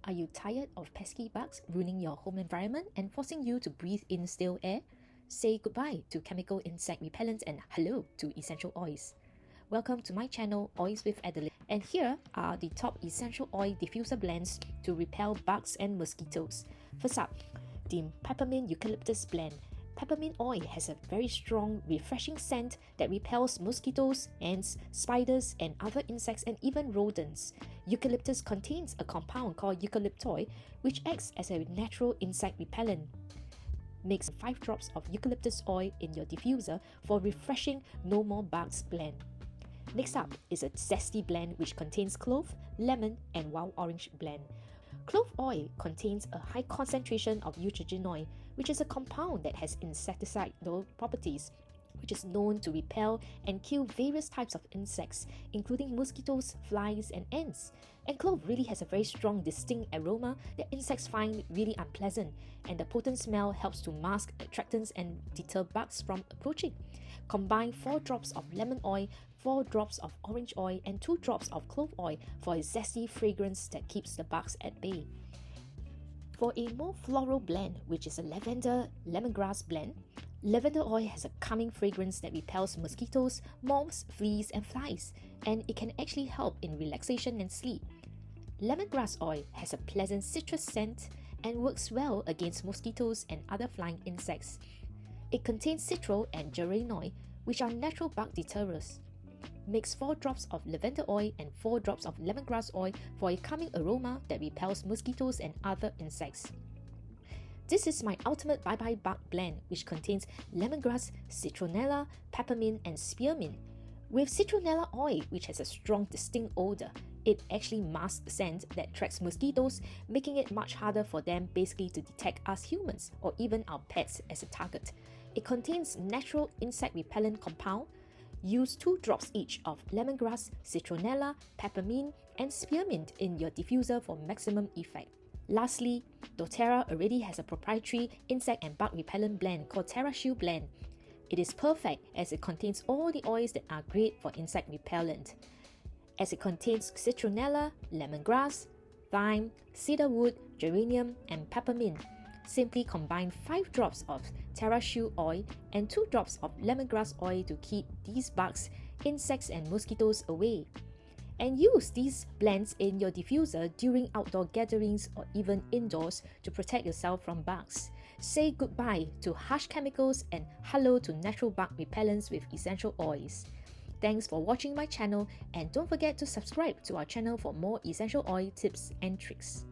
Are you tired of pesky bugs ruining your home environment and forcing you to breathe in stale air? Say goodbye to chemical insect repellents and hello to essential oils. Welcome to my channel, Oils with Adeline, and here are the top essential oil diffuser blends to repel bugs and mosquitoes. First up, the Peppermint Eucalyptus blend. Peppermint oil has a very strong, refreshing scent that repels mosquitoes, ants, spiders, and other insects and even rodents. Eucalyptus contains a compound called eucalyptoi, which acts as a natural insect repellent. Mix 5 drops of eucalyptus oil in your diffuser for refreshing no more bugs blend. Next up is a Zesty Blend, which contains clove, lemon, and wild orange blend. Clove oil contains a high concentration of eugenol, which is a compound that has insecticidal properties, which is known to repel and kill various types of insects, including mosquitoes, flies, and ants. And clove really has a very strong, distinct aroma that insects find really unpleasant, and the potent smell helps to mask attractants and deter bugs from approaching. Combine 4 drops of lemon oil, 4 drops of orange oil, and 2 drops of clove oil for a zesty fragrance that keeps the bugs at bay. For a more floral blend, which is a lavender lemongrass blend, lavender oil has a calming fragrance that repels mosquitoes, moths, fleas, and flies, and it can actually help in relaxation and sleep. Lemongrass oil has a pleasant citrus scent and works well against mosquitoes and other flying insects. It contains citral and geraniol, which are natural bug deterrers. Mix 4 drops of lavender oil and 4 drops of lemongrass oil for a calming aroma that repels mosquitoes and other insects. This is my ultimate bye-bye bug blend, which contains lemongrass, citronella, peppermint, and spearmint. With citronella oil, which has a strong, distinct odor, it actually masks scent that attracts mosquitoes, making it much harder for them basically to detect us humans or even our pets as a target. It contains natural insect repellent compound. Use 2 drops each of lemongrass, citronella, peppermint, and spearmint in your diffuser for maximum effect. Lastly, doTERRA already has a proprietary insect and bug repellent blend called Diffuser Blend. It is perfect as it contains all the oils that are great for insect repellent, as it contains citronella, lemongrass, thyme, cedarwood, geranium, and peppermint. Simply combine 5 drops of Diffuser oil and 2 drops of lemongrass oil to keep these bugs, insects, and mosquitoes away. And use these blends in your diffuser during outdoor gatherings or even indoors to protect yourself from bugs. Say goodbye to harsh chemicals and hello to natural bug repellents with essential oils. Thanks for watching my channel, and don't forget to subscribe to our channel for more essential oil tips and tricks.